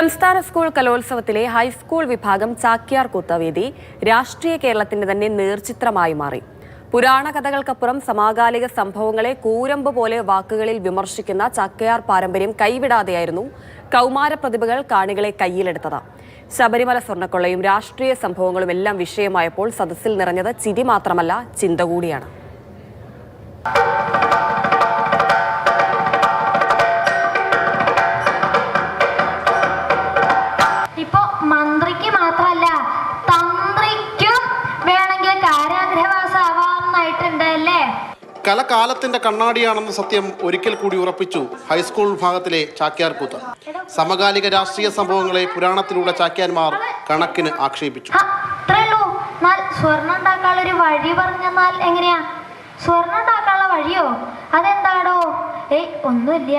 സംസ്ഥാന school കലോത്സവത്തിലെ high school വിഭാഗം ചാക്യാർ കൂത്തവേദി രാഷ്ട്രീയ കേരളത്തിന്റെ തന്നെ നേർചിത്രമായി മാറി. പുരാണ കഥകൾക്കപ്പുറം സമകാലിക സംഭവങ്ങളെ കൂരമ്പ് പോലെ വാക്കുകളിൽ വിമർശിക്കുന്ന ചാക്യാർ പാരമ്പര്യം കൈവിടാതെയായിരുന്നു കൗമാര പ്രതിഭകൾ കാണികളെ കയ്യിലെടുത്തത്. ശബരിമല സ്വർണ്ണക്കൊള്ളയും രാഷ്ട്രീയ സംഭവങ്ങളും എല്ലാം വിഷയമായപ്പോൾ സദസ്സിൽ നിറഞ്ഞത് ചിരി മാത്രമല്ല, ചിന്ത കൂടിയാണ്. മന്ത്രിക്ക് മാത്രമല്ല തന്ത്രിക്കും വേണമെങ്കിൽ കാരാഗ്രഹവാസമാവാന്നായിട്ടുണ്ട് അല്ലേ? കലകാലത്തിന്റെ കണ്ണാടിയാണെന്ന സത്യം ഒരിക്കൽ കൂടി ഉറപ്പിച്ചു ഹൈസ്കൂൾ വിഭാഗത്തിലെ ചാക്യാർ കൂത്ത്. സമകാലിക രാഷ്ട്രീയ സംഭവങ്ങളെ പുരാണത്തിലൂടെ ചാക്യാന്മാർ കണക്കിന് ആക്ഷേപിച്ചു. സ്വർണ്ണം ഉണ്ടാക്കാനുള്ള ഒരു വഴി പറഞ്ഞാൽ എങ്ങനെയാ? സ്വർണ്ണം ഉണ്ടാക്കാനുള്ള വഴിയോ? അതെന്താടോ? ഒന്നുമില്ല.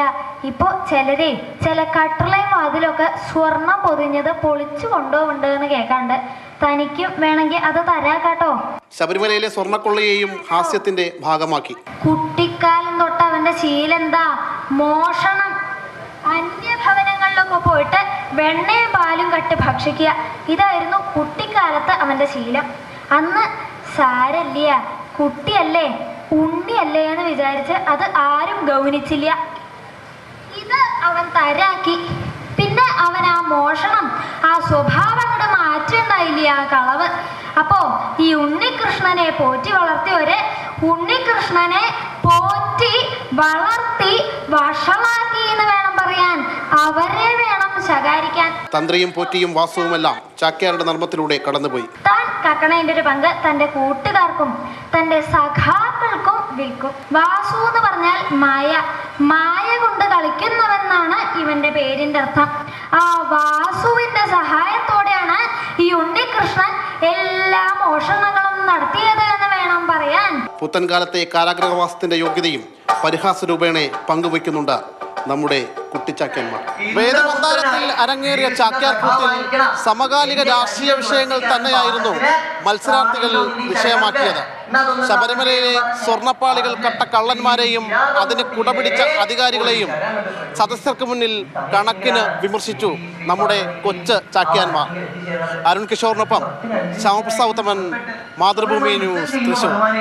ഇപ്പൊ ചില കട്ടളയും വാതിലൊക്കെ സ്വർണം പൊതിഞ്ഞത് പൊളിച്ചു കൊണ്ടുപോകുന്നുണ്ട് എന്ന് കേൾക്കാണ്ട് തനിക്കും വേണമെങ്കിൽ അത് തരാക്കാട്ടോ. ശബരിമലയിലെ സ്വർണ്ണക്കൊള്ളയെയും ഹാസ്യത്തിന്റെ ഭാഗമാക്കി. കുട്ടിക്കാലം തൊട്ട് അവന്റെ ശീലെന്താ? മോഷണം. അന്യഭവനങ്ങളിലൊക്കെ പോയിട്ട് വെണ്ണയും പാലും കട്ട് ഭക്ഷിക്കുക. ഇതായിരുന്നു കുട്ടിക്കാലത്ത് അവന്റെ ശീലം. അന്ന് സാരല്ല, കുട്ടിയല്ലേ, ഉണ്ണിയല്ലേ എന്ന് വിചാരിച്ച് അത് ആരും ഗൗനിച്ചില്ല. ഇത് അവൻ തരാക്കി. പിന്നെ അവൻ ആ മോഷണം, ആ സ്വഭാവം അങ്ങോട്ട് മാറ്റുണ്ടായില്ല, ആ കളവ്. അപ്പോ ഈ ഉണ്ണികൃഷ്ണനെ പോറ്റി വളർത്തിയവര് ഉണ്ണികൃഷ്ണനെ പോറ്റി വളർത്തി വഷളാക്കി എന്ന് വേണം പറയാൻ. അവരെ വേണം ശകാരിക്കാൻ. തന്ത്രിയും പോറ്റിയും വാസുവുമെല്ലാം ചാക്യാരുടെ നർമ്മത്തിലൂടെ കടന്നുപോയി. താൻ കക്കണതിന്റെ ഒരു പങ്ക് തന്റെ കൂട്ടുകാർക്കും തന്റെ സഖാക്കൾക്കും വിൽക്കും. വാസു എന്ന് പറഞ്ഞാൽ മായ കൊണ്ട് കളിക്കുന്നവെന്നാണ് ഇവന്റെ പേരിന്റെ അർത്ഥം. ആ വാസുവിന്റെ സഹായത്തോടെയാണ് ഈ ഉണ്ണികൃഷ്ണൻ എല്ലാ മോഷണങ്ങളും നടത്തിയത് എന്ന് വേണം പറയാൻ. പുത്തൻകാലത്തെ കാരാഗ്രഹവാസത്തിന്റെ യോഗ്യതയും പരിഹാസരൂപേണെ പങ്കുവയ്ക്കുന്നുണ്ട് നമ്മുടെ കുട്ടിച്ചാക്യാന്മാർ. വേദമന്ദാരത്തിൽ അരങ്ങേറിയ ചാക്യാർ കൂത്തിൽ സമകാലിക രാഷ്ട്രീയ വിഷയങ്ങൾ തന്നെയായിരുന്നു മത്സരാർത്ഥികൾ വിഷയമാക്കിയത്. ശബരിമലയിലെ സ്വർണ്ണപ്പാളികൾ കട്ട കള്ളന്മാരെയും അതിന് കുടപിടിച്ച അധികാരികളെയും സദസ്യർക്ക് മുന്നിൽ കണക്കിന് വിമർശിച്ചു നമ്മുടെ കൊച്ചു ചാക്യാന്മാർ. അരുൺ കിഷോറിനൊപ്പം ശ്യാമപ്രസാദ് ഉത്തമൻ, മാതൃഭൂമി ന്യൂസ്, തൃശൂർ.